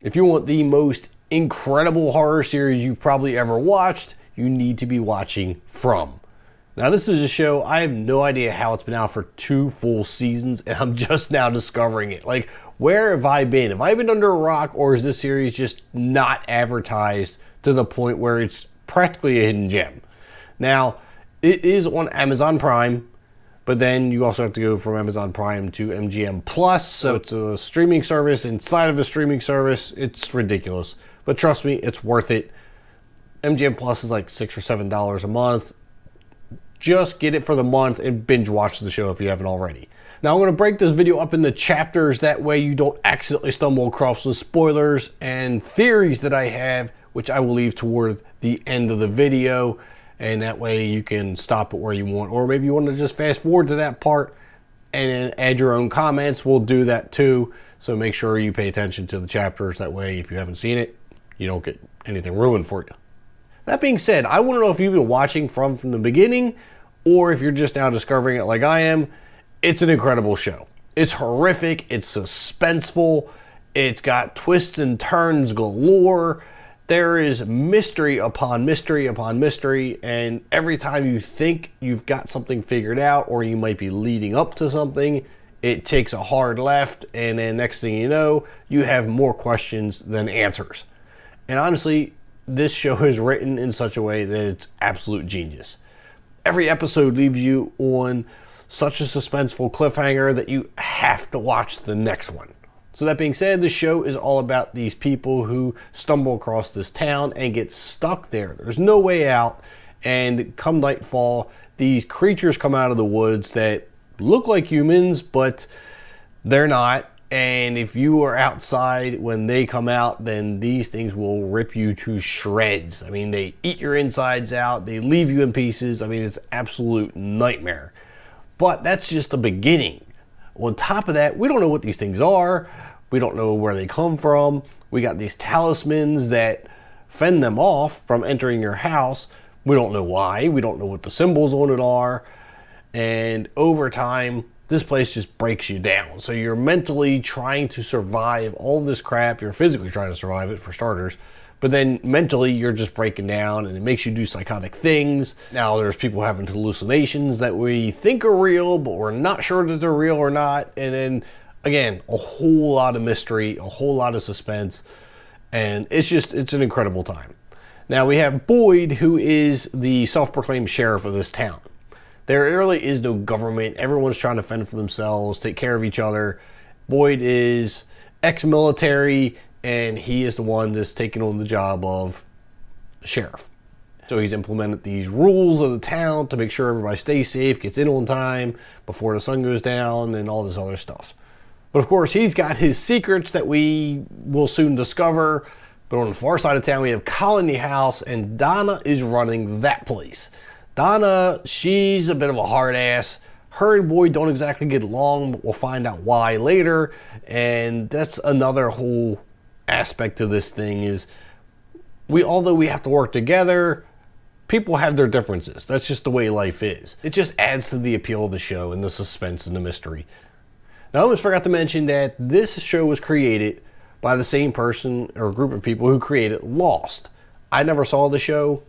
If you want the most incredible horror series you've probably ever watched, you need to be watching From. Now, this is a show, I have no idea how it's been out for 2 full seasons, and I'm just now discovering it. Like, where have I been? Have I been under a rock, or is this series just not advertised to the point where it's practically a hidden gem? Now, it is on Amazon Prime, but then you also have to go from Amazon Prime to MGM Plus, so it's a streaming service inside of a streaming service. It's ridiculous, but trust me, it's worth it. MGM Plus is like $6 or $7 a month. Just get it for the month and binge watch the show if you haven't already. Now, I'm going to break this video up into chapters, that way you don't accidentally stumble across the spoilers and theories that I have, which I will leave toward the end of the video. And that way you can stop it where you want, or maybe you want to just fast forward to that part and then add your own comments. We'll do that too. So make sure you pay attention to the chapters. That way, if you haven't seen it, you don't get anything ruined for you. That being said, I want to know if you've been watching from the beginning, or if you're just now discovering it like I am. It's an incredible show. It's horrific. It's suspenseful. It's got twists and turns galore. There is mystery upon mystery upon mystery, and every time you think you've got something figured out, or you might be leading up to something, it takes a hard left, and then next thing you know, you have more questions than answers. And honestly, this show is written in such a way that it's absolute genius. Every episode leaves you on such a suspenseful cliffhanger that you have to watch the next one. So that being said, the show is all about these people who stumble across this town and get stuck there. There's no way out, and come nightfall, these creatures come out of the woods that look like humans, but they're not. And if you are outside when they come out, then these things will rip you to shreds. I mean, they eat your insides out, they leave you in pieces. I mean, it's an absolute nightmare. But that's just the beginning. On top of that, we don't know what these things are. We don't know where they come from. We got these talismans that fend them off from entering your house. We don't know why. We don't know what the symbols on it are. And over time, this place just breaks you down. So you're mentally trying to survive all this crap. You're physically trying to survive it, for starters. But then mentally, you're just breaking down, and it makes you do psychotic things. Now, there's people having hallucinations that we think are real, but we're not sure that they're real or not. And then, again, a whole lot of mystery, a whole lot of suspense, and it's an incredible time. Now, we have Boyd, who is the self-proclaimed sheriff of this town. There really is no government. Everyone's trying to fend for themselves, take care of each other. Boyd is ex-military, and he is the one that's taking on the job of sheriff. So he's implemented these rules of the town to make sure everybody stays safe, gets in on time before the sun goes down, and all this other stuff. But of course, he's got his secrets that we will soon discover. But on the far side of town, we have Colony House, and Donna is running that place. Donna, she's a bit of a hard ass. Her and Boyd don't exactly get along, but we'll find out why later. And that's another whole aspect to this thing is, although we have to work together, people have their differences. That's just the way life is. It just adds to the appeal of the show and the suspense and the mystery. Now, I almost forgot to mention that this show was created by the same person or group of people who created Lost. I never saw the show,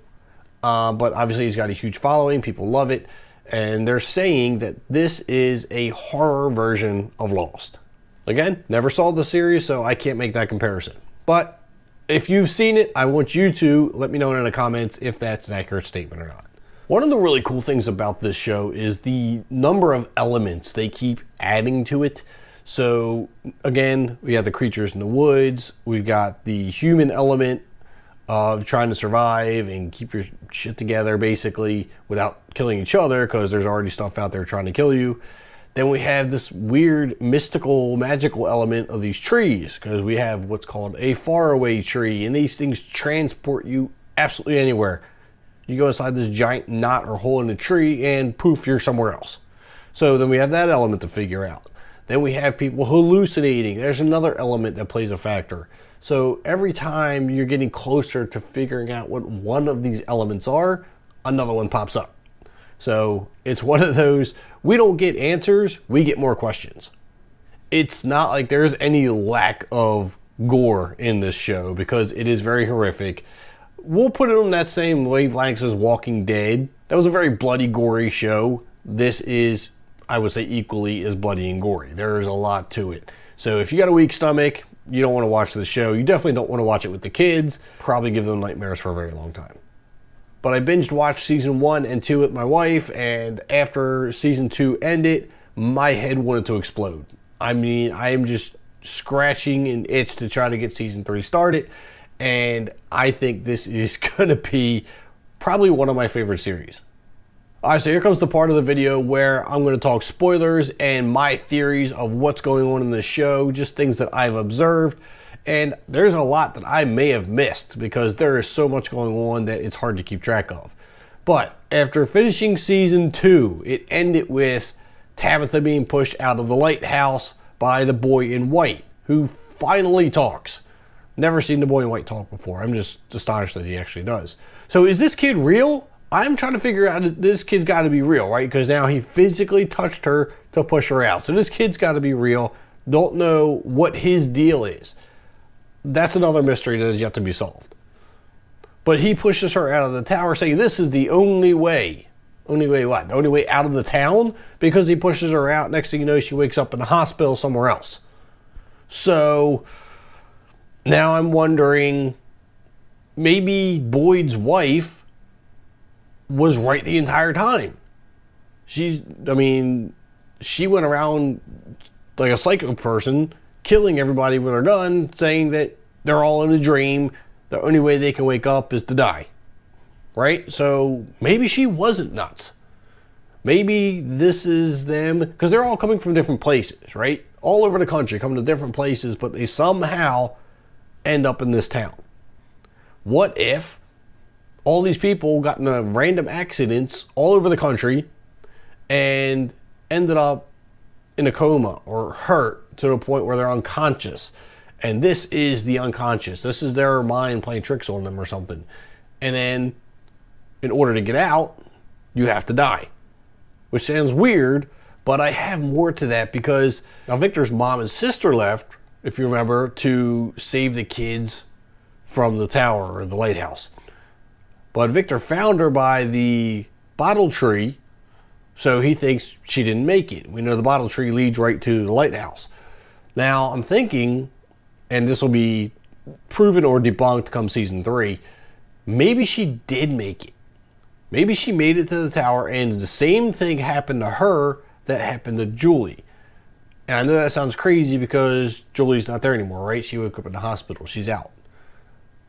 but obviously he's got a huge following. People love it. And they're saying that this is a horror version of Lost. Again, never saw the series, so I can't make that comparison. But if you've seen it, I want you to let me know in the comments if that's an accurate statement or not. One of the really cool things about this show is the number of elements they keep adding to it. So again, we have the creatures in the woods. We've got the human element of trying to survive and keep your shit together, basically, without killing each other, because there's already stuff out there trying to kill you. Then we have this weird, mystical, magical element of these trees, because we have what's called a Faraway tree, and these things transport you absolutely anywhere. You go inside this giant knot or hole in the tree, and poof, you're somewhere else. So then we have that element to figure out. Then we have people hallucinating. There's another element that plays a factor. So every time you're getting closer to figuring out what one of these elements are, another one pops up. So it's one of those, we don't get answers, we get more questions. It's not like there's any lack of gore in this show because it is very horrific. We'll put it on that same wavelength as Walking Dead. That was a very bloody, gory show. This is, I would say, equally as bloody and gory. There is a lot to it. So if you got a weak stomach, you don't want to watch the show. You definitely don't want to watch it with the kids. Probably give them nightmares for a very long time. But I binged watched season 1 and 2 with my wife, and after season 2 ended, my head wanted to explode. I mean, I am just scratching an itch to try to get season 3 started, and I think this is gonna be probably one of my favorite series. Alright, so here comes the part of the video where I'm going to talk spoilers and my theories of what's going on in the show, just things that I've observed. And there's a lot that I may have missed because there is so much going on that it's hard to keep track of. But after finishing season 2, it ended with Tabitha being pushed out of the lighthouse by the boy in white, who finally talks. Never seen the boy in white talk before. I'm just astonished that he actually does. So is this kid real? I'm trying to figure out, this kid's got to be real, right? Because now he physically touched her to push her out. So this kid's got to be real. Don't know what his deal is. That's another mystery that is yet to be solved. But he pushes her out of the tower saying this is the only way. Only way what? The only way out of the town? Because he pushes her out. Next thing you know, she wakes up in a hospital somewhere else. So now I'm wondering, maybe Boyd's wife was right the entire time. She went around like a psycho person, killing everybody with her gun, saying that they're all in a dream. The only way they can wake up is to die. Right? So maybe she wasn't nuts. Maybe this is them, because they're all coming from different places, right? All over the country, coming to different places, but they somehow end up in this town. What if all these people got into random accidents all over the country and ended up in a coma or hurt to the point where they're unconscious? And this is the unconscious. This is their mind playing tricks on them or something. And then in order to get out, you have to die. Which sounds weird, but I have more to that because now Victor's mom and sister left, if you remember, to save the kids from the tower or the lighthouse. But Victor found her by the bottle tree, so he thinks she didn't make it. We know the bottle tree leads right to the lighthouse. Now, I'm thinking, and this will be proven or debunked come season 3, maybe she did make it. Maybe she made it to the tower and the same thing happened to her that happened to Julie. And I know that sounds crazy because Julie's not there anymore, right? She woke up in the hospital. She's out.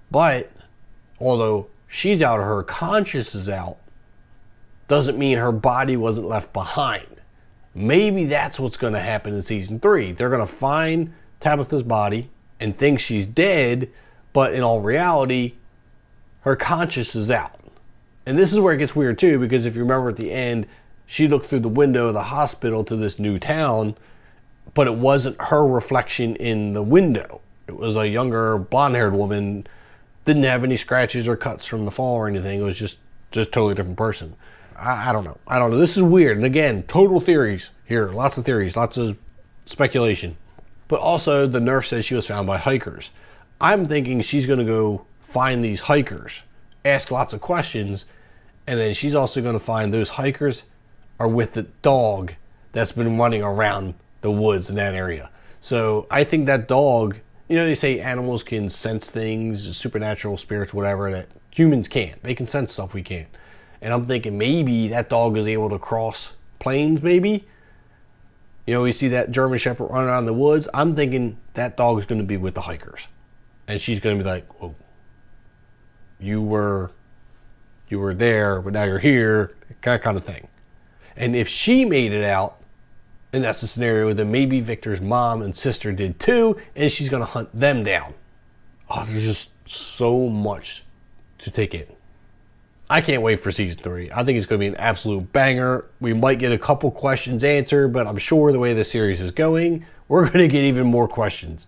But although she's out or her conscience is out, doesn't mean her body wasn't left behind. Maybe that's what's going to happen in season 3. They're going to find Tabitha's body and think she's dead, but in all reality, her conscience is out. And this is where it gets weird too, because if you remember at the end, she looked through the window of the hospital to this new town, but it wasn't her reflection in the window. It was a younger blonde-haired woman, didn't have any scratches or cuts from the fall or anything. It was just totally different person. I don't know. I don't know. This is weird. And again, total theories here. Lots of theories. Lots of speculation. But also, the nurse says she was found by hikers. I'm thinking she's going to go find these hikers, ask lots of questions, and then she's also going to find those hikers are with the dog that's been running around the woods in that area. So I think that dog, you know, they say animals can sense things, supernatural spirits, whatever, that humans can't. They can sense stuff we can't. And I'm thinking maybe that dog is able to cross plains, maybe. You know, we see that German Shepherd running around the woods. I'm thinking that dog is going to be with the hikers. And she's going to be like, whoa, you were there, but now you're here, that kind of thing. And if she made it out, and that's the scenario, then maybe Victor's mom and sister did too, and she's going to hunt them down. Oh, there's just so much to take in. I can't wait for season 3. I think it's going to be an absolute banger. We might get a couple questions answered, but I'm sure the way the series is going, we're going to get even more questions.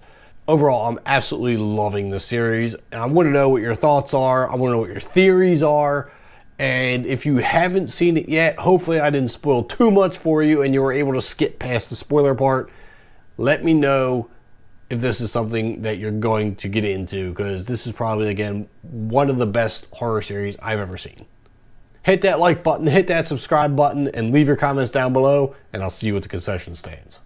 Overall, I'm absolutely loving the series. I want to know what your thoughts are. I want to know what your theories are. And if you haven't seen it yet, hopefully I didn't spoil too much for you and you were able to skip past the spoiler part. Let me know if this is something that you're going to get into, because this is probably, again, one of the best horror series I've ever seen. Hit that like button, hit that subscribe button, and leave your comments down below, and I'll see you at the concession stands.